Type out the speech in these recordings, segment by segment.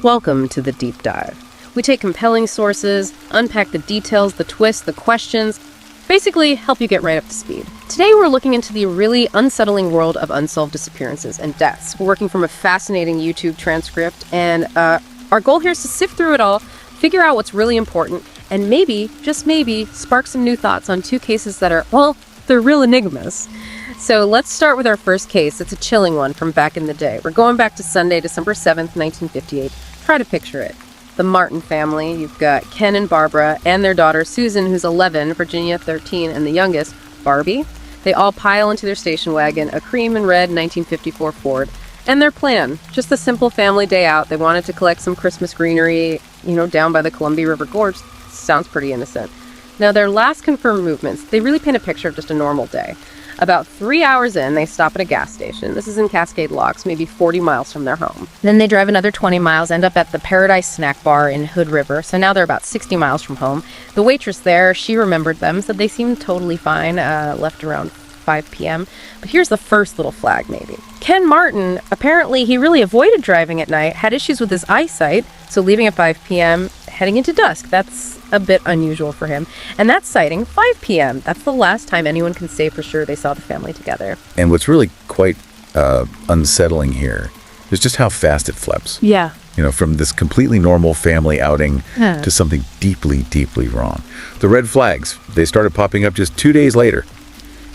Welcome to the Deep Dive. We take compelling sources, unpack the details, the twists, the questions, basically help you get right up to speed. Today we're looking into the really unsettling world of unsolved disappearances and deaths. We're working from a fascinating YouTube transcript, and our goal here is to sift through it all, figure out what's really important, and maybe, just maybe, spark some new thoughts on two cases that are, well, they're real enigmas. So let's start with our first case. It's a chilling one from back in the day. We're going back to Sunday, December 7th, 1958. Try to picture it. The Martin family. You've got Ken and Barbara and their daughter Susan, who's 11, Virginia 13, and the youngest, Barbie. They all pile into their station wagon, a cream and red 1954 Ford. And their plan, just a simple family day out. They wanted to collect some Christmas greenery, down by the Columbia River Gorge. Sounds pretty innocent. Now, their last confirmed movements, they really paint a picture of just a normal day. About 3 hours in, they stop at a gas station. This is in Cascade Locks, maybe 40 miles from their home. Then they drive another 20 miles, end up at the Paradise Snack Bar in Hood River. So now they're about 60 miles from home. The waitress there, she remembered them, said they seemed totally fine, left around 5 p.m. But here's the first little flag, maybe. Ken Martin, apparently he really avoided driving at night, had issues with his eyesight, so leaving at 5 p.m., heading into dusk. That's a bit unusual for him. And that sighting, 5 p.m., that's the last time anyone can say for sure they saw the family together. And what's really quite unsettling here is just how fast it flips. Yeah. From this completely normal family outing to something deeply, deeply wrong. The red flags, they started popping up just 2 days later.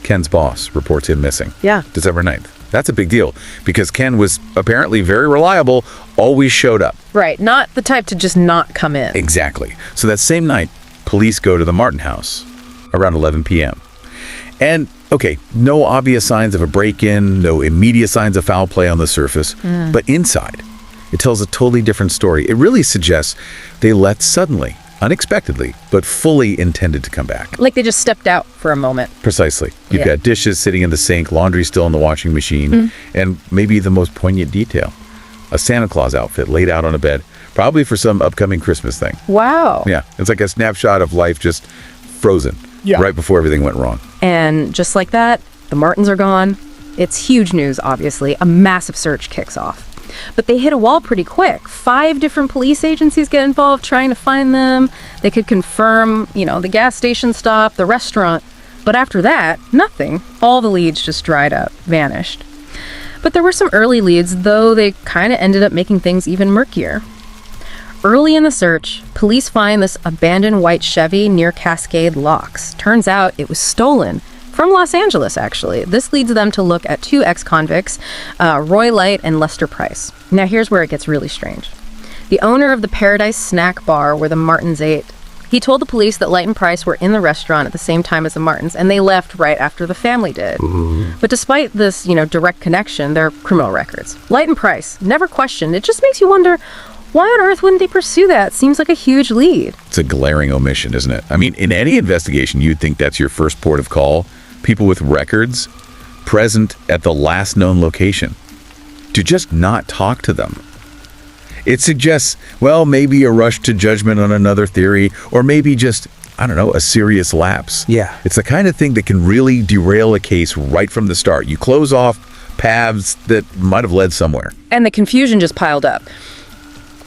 Ken's boss reports him missing. Yeah. December 9th. That's a big deal because Ken was apparently very reliable, always showed up. Right, not the type to just not come in. Exactly. So that same night, police go to the Martin house around 11 p.m. And, okay, no obvious signs of a break-in, no immediate signs of foul play on the surface, but inside, it tells a totally different story. It really suggests they left suddenly, unexpectedly, but fully intended to come back. Like they just stepped out for a moment. Precisely. You've got dishes sitting in the sink, laundry still in the washing machine, and maybe the most poignant detail, a Santa Claus outfit laid out on a bed, probably for some upcoming Christmas thing. Wow. Yeah, it's like a snapshot of life just frozen right before everything went wrong. And just like that, the Martins are gone. It's huge news, obviously. A massive search kicks off. But they hit a wall pretty quick. 5 different police agencies get involved trying to find them. They could confirm, the gas station stop, the restaurant. But after that, nothing. All the leads just dried up, vanished. But there were some early leads, though they kind of ended up making things even murkier. Early in the search, police find this abandoned white Chevy near Cascade Locks. Turns out it was stolen. From Los Angeles, actually. This leads them to look at 2 ex-convicts, Roy Light and Lester Price. Now here's where it gets really strange. The owner of the Paradise Snack Bar where the Martins ate, he told the police that Light and Price were in the restaurant at the same time as the Martins, and they left right after the family did. But despite this, direct connection, their criminal records. Light and Price, never questioned. It just makes you wonder, why on earth wouldn't they pursue that? Seems like a huge lead. It's a glaring omission, isn't it? I mean, in any investigation, you'd think that's your first port of call. People with records present at the last known location. To just not talk to them. It suggests, well, maybe a rush to judgment on another theory, or maybe just, a serious lapse. Yeah. It's the kind of thing that can really derail a case right from the start. You close off paths that might have led somewhere. And the confusion just piled up.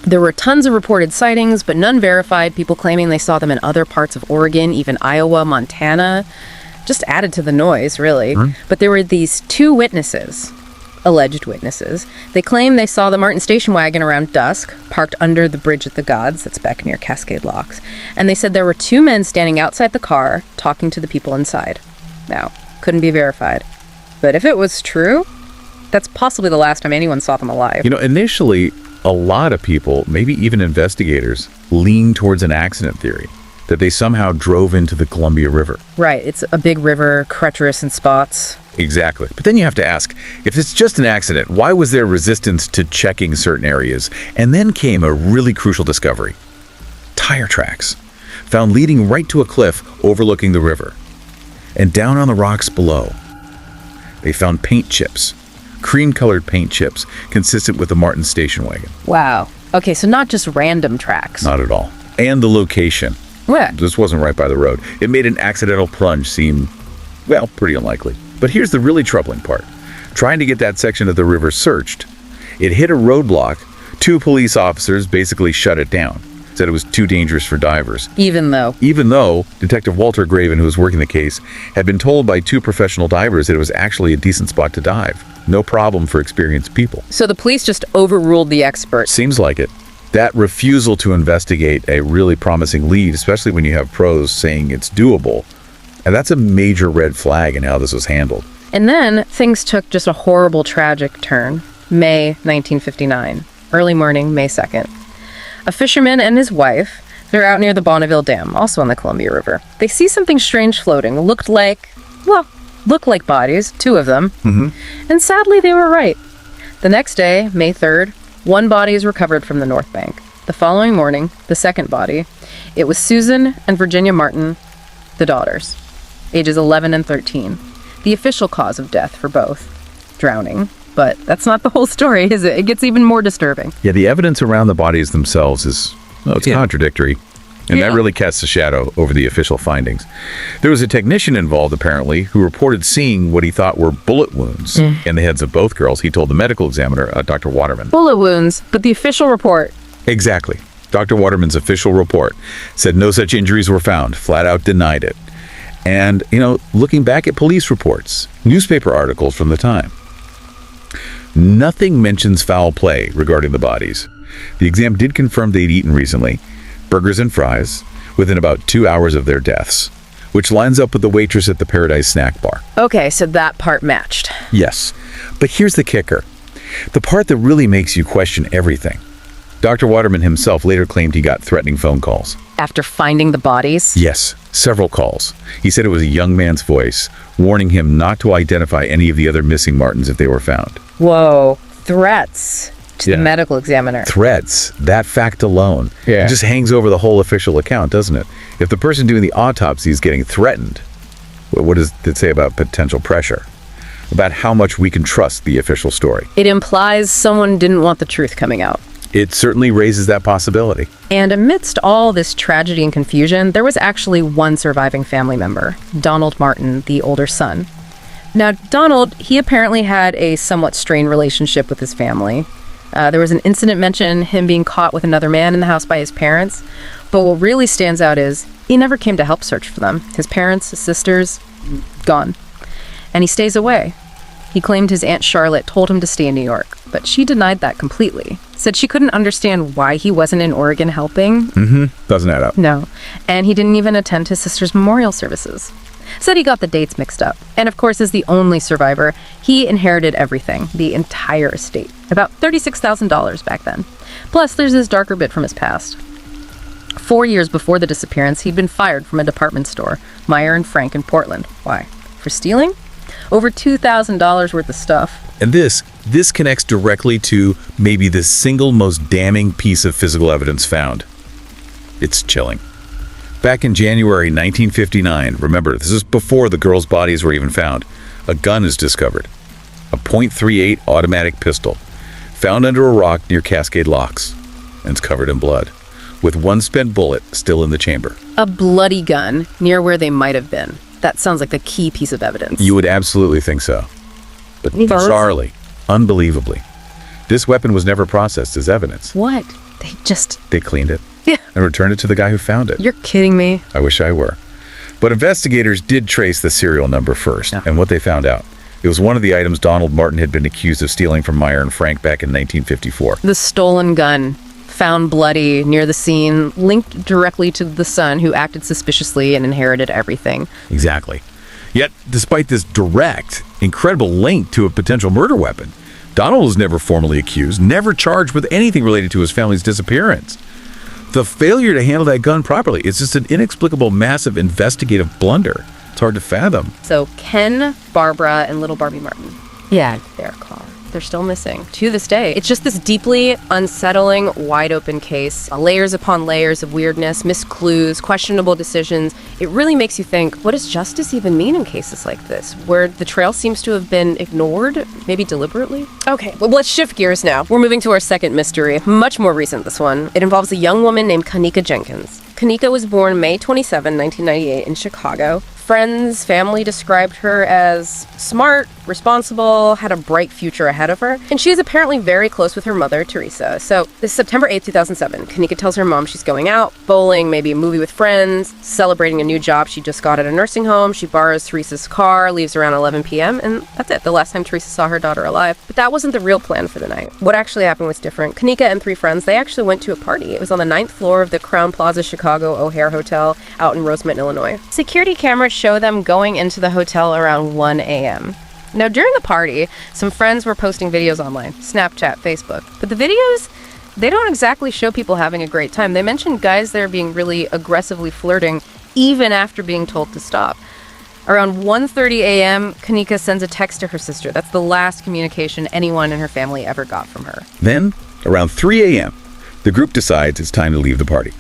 There were tons of reported sightings, but none verified, people claiming they saw them in other parts of Oregon, even Iowa, Montana. Just added to the noise, really. But there were these 2 witnesses, alleged witnesses. They claim they saw the Martin station wagon around dusk, parked under the Bridge at the Gods, that's back near Cascade Locks. And they said there were 2 men standing outside the car, talking to the people inside. Now, couldn't be verified. But if it was true, that's possibly the last time anyone saw them alive. Initially, a lot of people, maybe even investigators, lean towards an accident theory. That they somehow drove into the Columbia River. Right, it's a big river, treacherous in spots. Exactly. But then you have to ask, if it's just an accident, why was there resistance to checking certain areas? And then came a really crucial discovery. Tire tracks, found leading right to a cliff overlooking the river. And down on the rocks below, they found paint chips, cream-colored paint chips, consistent with the Martin station wagon. Wow. Okay, so not just random tracks. Not at all. And the location. What? This wasn't right by the road. It made an accidental plunge seem, pretty unlikely. But here's the really troubling part. Trying to get that section of the river searched, it hit a roadblock 2 police officers basically shut it down, said it was too dangerous for divers. Even though. Even though Detective Walter Graven, who was working the case, had been told by 2 professional divers that it was actually a decent spot to dive. No problem for experienced people. So the police just overruled the experts. Seems like it. That refusal to investigate a really promising lead, especially when you have pros saying it's doable, and that's a major red flag in how this was handled. And then things took just a horrible, tragic turn. May 1959. Early morning, May 2nd. A fisherman and his wife, they're out near the Bonneville Dam, also on the Columbia River. They see something strange floating. Looked like bodies, 2 of them. And sadly, they were right. The next day, May 3rd, 1 body is recovered from the North Bank. The following morning, the 2nd body, it was Susan and Virginia Martin, the daughters, ages 11 and 13. The official cause of death for both, drowning. But that's not the whole story, is it? It gets even more disturbing. Yeah, the evidence around the bodies themselves is, contradictory. And that really casts a shadow over the official findings. There was a technician involved, apparently, who reported seeing what he thought were bullet wounds in the heads of both girls. He told the medical examiner, Dr. Waterman. Bullet wounds, but the official report. Exactly. Dr. Waterman's official report said no such injuries were found, flat out denied it. And, looking back at police reports, newspaper articles from the time, nothing mentions foul play regarding the bodies. The exam did confirm they'd eaten recently burgers and fries within about 2 hours of their deaths, which lines up with the waitress at the Paradise Snack Bar. Okay, so that part matched. Yes, but here's the kicker. The part that really makes you question everything. Dr. Waterman himself later claimed he got threatening phone calls. After finding the bodies? Yes, several calls. He said it was a young man's voice, warning him not to identify any of the other missing Martins if they were found. Whoa, threats to the medical examiner. Threats, that fact alone. It just hangs over the whole official account, doesn't it? If the person doing the autopsy is getting threatened, what does it say about potential pressure? About how much we can trust the official story? It implies someone didn't want the truth coming out. It certainly raises that possibility. And amidst all this tragedy and confusion, there was actually one surviving family member, Donald Martin, the older son. Now, Donald, he apparently had a somewhat strained relationship with his family. There was an incident mentioned him being caught with another man in the house by his parents. But what really stands out is he never came to help search for them. His parents, his sisters, gone. And he stays away. He claimed his Aunt Charlotte told him to stay in New York, but she denied that completely. Said she couldn't understand why he wasn't in Oregon helping. Doesn't add up. No. And he didn't even attend his sister's memorial services. Said he got the dates mixed up. And of course, as the only survivor, he inherited everything, the entire estate. About $36,000 back then. Plus, there's this darker bit from his past. 4 years before the disappearance, he'd been fired from a department store, Meyer and Frank in Portland. Why? For stealing? Over $2,000 worth of stuff. And this connects directly to maybe the single most damning piece of physical evidence found. It's chilling. Back in January 1959, remember, this is before the girls' bodies were even found, a gun is discovered. A .38 automatic pistol, found under a rock near Cascade Locks, and it's covered in blood, with one spent bullet still in the chamber. A bloody gun near where they might have been. That sounds like the key piece of evidence. You would absolutely think so. But bizarrely, unbelievably, this weapon was never processed as evidence. What? They cleaned it. Yeah. And returned it to the guy who found it. You're kidding me. I wish I were. But investigators did trace the serial number first, and what they found out. It was one of the items Donald Martin had been accused of stealing from Meyer and Frank back in 1954. The stolen gun, found bloody near the scene, linked directly to the son who acted suspiciously and inherited everything. Exactly. Yet, despite this direct, incredible link to a potential murder weapon, Donald was never formally accused, never charged with anything related to his family's disappearance. The failure to handle that gun properly is just an inexplicable, massive investigative blunder. It's hard to fathom. So Ken, Barbara, and little Barbie Martin. Yeah, their car. They're still missing to this day. It's just this deeply unsettling, wide open case. Layers upon layers of weirdness, missed clues, questionable decisions. It really makes you think, what does justice even mean in cases like this, where the trail seems to have been ignored, maybe deliberately? Okay, well, let's shift gears now. We're moving to our second mystery, much more recent, this one. It involves a young woman named Kenneka Jenkins. Kenneka was born May 27, 1998 in Chicago. Friends, family described her as smart, responsible, had a bright future ahead of her, and she is apparently very close with her mother, Teresa. So this is September 8th, 2007. Kanika tells her mom she's going out, bowling, maybe a movie with friends, celebrating a new job she just got at a nursing home. She borrows Teresa's car, leaves around 11 p.m., and that's it, the last time Teresa saw her daughter alive. But that wasn't the real plan for the night. What actually happened was different. Kanika and 3 friends, they actually went to a party. It was on the 9th floor of the Crowne Plaza Chicago O'Hare Hotel out in Rosemont, Illinois. Security cameras show them going into the hotel around 1 a.m. Now, during the party, some friends were posting videos online, Snapchat, Facebook. But the videos, they don't exactly show people having a great time. They mention guys there being really aggressively flirting, even after being told to stop. Around 1:30 a.m., Kanika sends a text to her sister. That's the last communication anyone in her family ever got from her. Then, around 3 a.m., the group decides it's time to leave the party.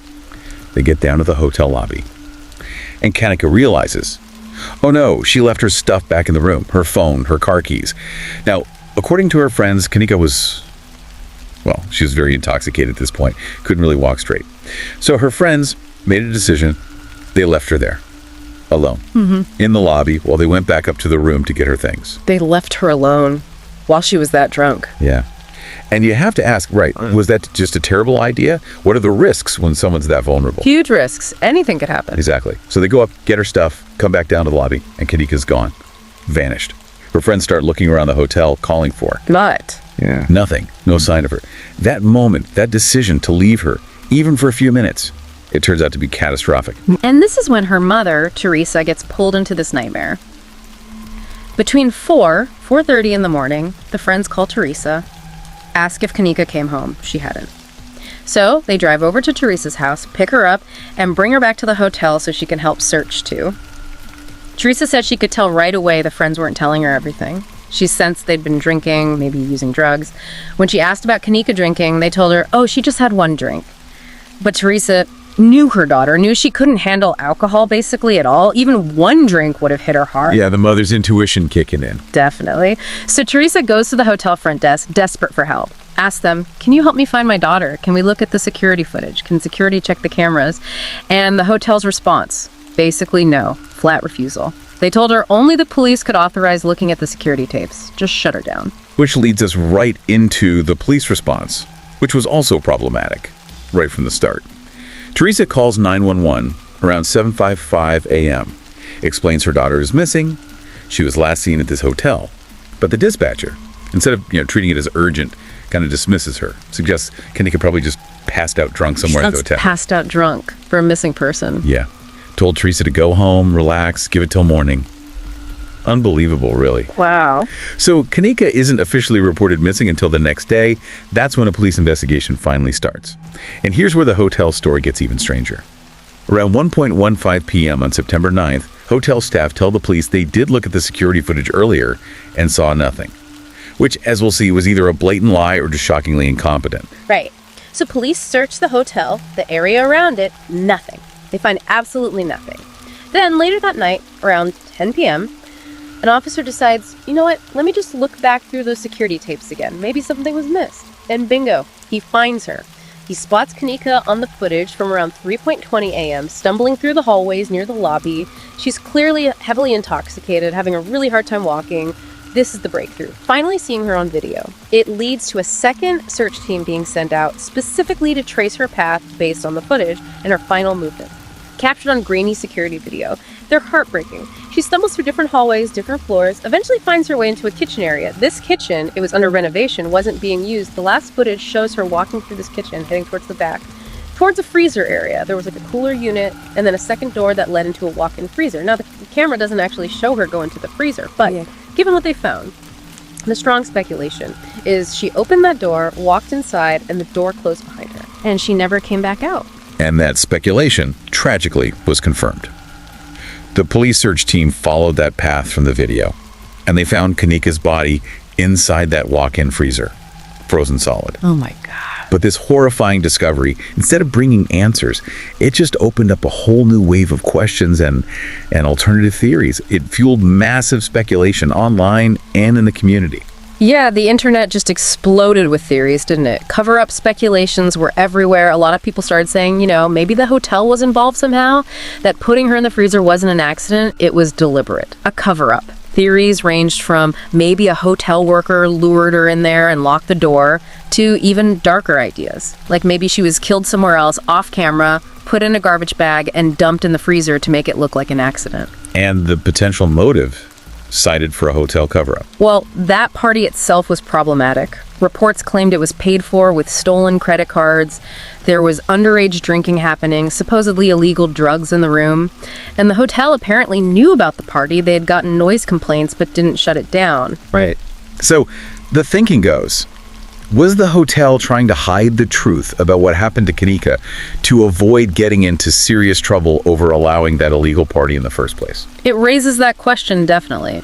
They get down to the hotel lobby. And Kanika realizes, oh no, she left her stuff back in the room, her phone, her car keys. Now, according to her friends, Kanika was, well, she was very intoxicated at this point, couldn't really walk straight. So her friends made a decision. They left her there, alone, in the lobby, while they went back up to the room to get her things. They left her alone while she was that drunk. Yeah. And you have to ask, right, was that just a terrible idea? What are the risks when someone's that vulnerable? Huge risks. Anything could happen. Exactly. So they go up, get her stuff, come back down to the lobby, and Kanika's gone. Vanished. Her friends start looking around the hotel, calling for her. But Nothing. No sign of her. That moment, that decision to leave her, even for a few minutes, it turns out to be catastrophic. And this is when her mother, Teresa, gets pulled into this nightmare. Between 4:30 in the morning, the friends call Teresa, ask if Kanika came home. She hadn't. So they drive over to Teresa's house, pick her up, and bring her back to the hotel so she can help search too. Teresa said she could tell right away the friends weren't telling her everything. She sensed they'd been drinking, maybe using drugs. When she asked about Kanika drinking, they told her, oh, she just had one drink. But Teresa knew her daughter, knew she couldn't handle alcohol basically at all. Even one drink would have hit her hard. Yeah, the mother's intuition kicking in. Definitely. So Teresa goes to the hotel front desk, desperate for help. Asks them, can you help me find my daughter? Can we look at the security footage? Can security check the cameras? And the hotel's response, basically no, flat refusal. They told her only the police could authorize looking at the security tapes. Just shut her down. Which leads us right into the police response, which was also problematic, right from the start. Teresa calls 911 around 7:55 a.m., explains her daughter is missing. She was last seen at this hotel. But the dispatcher, instead of treating it as urgent, kind of dismisses her, suggests Kanika probably just passed out drunk somewhere at the hotel. Passed out drunk for a missing person. Yeah. Told Teresa to go home, relax, give it till morning. Unbelievable, really. Wow. So Kanika isn't officially reported missing until the next day. That's when a police investigation finally starts. And here's where the hotel story gets even stranger. Around 1:15 p.m. on September 9th, hotel staff tell the police they did look at the security footage earlier and saw nothing. Which, as we'll see, was either a blatant lie or just shockingly incompetent. Right. So police search the hotel, the area around it, nothing. They find absolutely nothing. Then later that night, around 10 p.m., an officer decides, you know what, let me just look back through those security tapes again. Maybe something was missed. And bingo, he finds her. He spots Kanika on the footage from around 3:20 a.m., stumbling through the hallways near the lobby. She's clearly heavily intoxicated, having a really hard time walking. This is the breakthrough. Finally seeing her on video. It leads to a second search team being sent out specifically to trace her path based on the footage and her final movement. Captured on grainy security video. They're heartbreaking. She stumbles through different hallways, different floors, eventually finds her way into a kitchen area. This kitchen, it was under renovation, wasn't being used. The last footage shows her walking through this kitchen, heading towards the back, towards a freezer area. There was like a cooler unit, and then a second door that led into a walk-in freezer. Now, the camera doesn't actually show her go into the freezer, but given what they found, the strong speculation is she opened that door, walked inside, and the door closed behind her. And she never came back out. And that speculation, tragically, was confirmed. The police search team followed that path from the video, and they found Kanika's body inside that walk-in freezer, frozen solid. Oh my God. But this horrifying discovery, instead of bringing answers, it just opened up a whole new wave of questions and alternative theories. It fueled massive speculation online and in the community. Yeah, the internet just exploded with theories, didn't it? Cover-up speculations were everywhere. A lot of people started saying, maybe the hotel was involved somehow, that putting her in the freezer wasn't an accident, it was deliberate, a cover-up. Theories ranged from maybe a hotel worker lured her in there and locked the door, to even darker ideas, like maybe she was killed somewhere else off camera, put in a garbage bag, and dumped in the freezer to make it look like an accident. And the potential motive cited for a hotel cover-up. Well, that party itself was problematic. Reports claimed it was paid for with stolen credit cards. There was underage drinking happening, supposedly illegal drugs in the room. And the hotel apparently knew about the party. They had gotten noise complaints but didn't shut it down. Right. So the thinking goes, was the hotel trying to hide the truth about what happened to Kanika to avoid getting into serious trouble over allowing that illegal party in the first place? It raises that question, definitely.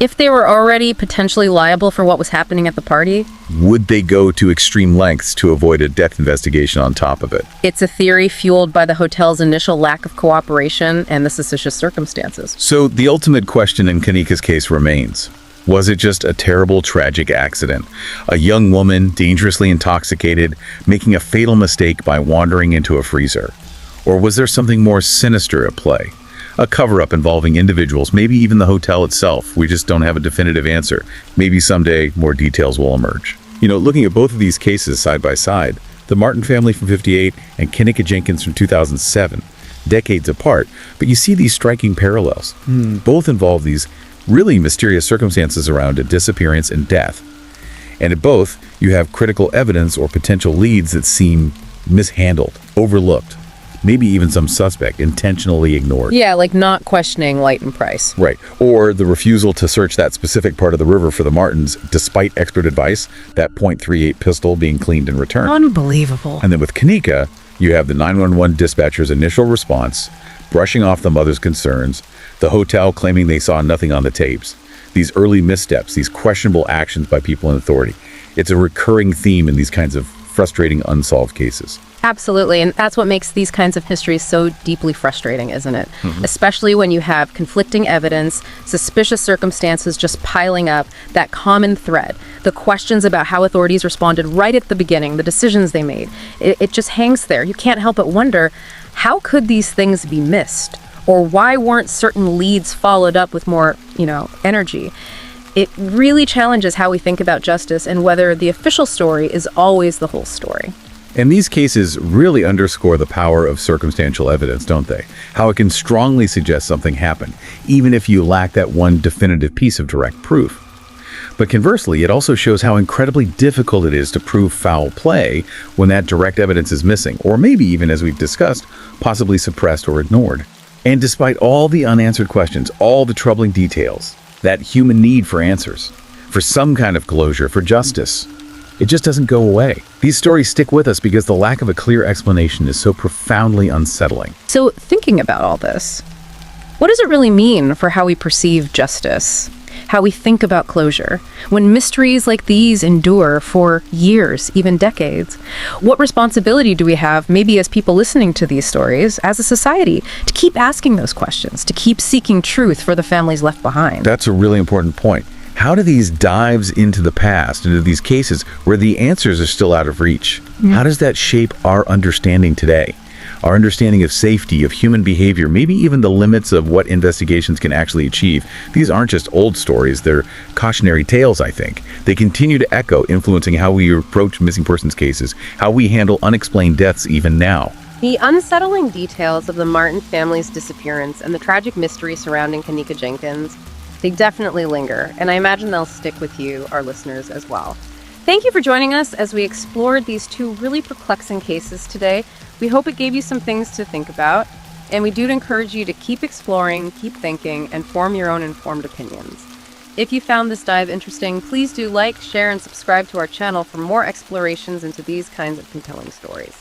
If they were already potentially liable for what was happening at the party, would they go to extreme lengths to avoid a death investigation on top of it? It's a theory fueled by the hotel's initial lack of cooperation and the suspicious circumstances. So the ultimate question in Kanika's case remains. Was it just a terrible, tragic accident? A young woman, dangerously intoxicated, making a fatal mistake by wandering into a freezer? Or was there something more sinister at play? A cover-up involving individuals, maybe even the hotel itself. We just don't have a definitive answer. Maybe someday more details will emerge. You know, looking at both of these cases side by side, the Martin family from '58 and Kanika Jenkins from 2007, decades apart, but you see these striking parallels. Both involve these really mysterious circumstances around a disappearance and death. And at both, you have critical evidence or potential leads that seem mishandled, overlooked, maybe even some suspect intentionally ignored. Yeah, like not questioning Light and Price. Right. Or the refusal to search that specific part of the river for the Martins, despite expert advice, that .38 pistol being cleaned in return. Unbelievable. And then with Kanika, you have the 911 dispatcher's initial response, brushing off the mother's concerns, the hotel claiming they saw nothing on the tapes, these early missteps, these questionable actions by people in authority. It's a recurring theme in these kinds of frustrating unsolved cases. Absolutely, and that's what makes these kinds of histories so deeply frustrating, isn't it? Especially when you have conflicting evidence, suspicious circumstances just piling up, that common thread, the questions about how authorities responded right at the beginning, the decisions they made. It just hangs there. You can't help but wonder, how could these things be missed? Or why weren't certain leads followed up with more, energy? It really challenges how we think about justice and whether the official story is always the whole story. And these cases really underscore the power of circumstantial evidence, don't they? How it can strongly suggest something happened, even if you lack that one definitive piece of direct proof. But conversely, it also shows how incredibly difficult it is to prove foul play when that direct evidence is missing, or maybe even, as we've discussed, possibly suppressed or ignored. And despite all the unanswered questions, all the troubling details, that human need for answers, for some kind of closure, for justice, it just doesn't go away. These stories stick with us because the lack of a clear explanation is so profoundly unsettling. So, thinking about all this, what does it really mean for how we perceive justice? How we think about closure? When mysteries like these endure for years, even decades, what responsibility do we have, maybe as people listening to these stories, as a society, to keep asking those questions, to keep seeking truth for the families left behind? That's a really important point. How do these dives into the past, into these cases where the answers are still out of reach, how does that shape our understanding today? Our understanding of safety, of human behavior, maybe even the limits of what investigations can actually achieve. These aren't just old stories, they're cautionary tales, I think. They continue to echo, influencing how we approach missing persons cases, how we handle unexplained deaths even now. The unsettling details of the Martin family's disappearance and the tragic mystery surrounding Kanika Jenkins, they definitely linger, and I imagine they'll stick with you, our listeners, as well. Thank you for joining us as we explored these two really perplexing cases today. We hope it gave you some things to think about, and we do encourage you to keep exploring, keep thinking, and form your own informed opinions. If you found this dive interesting, please do like, share, and subscribe to our channel for more explorations into these kinds of compelling stories.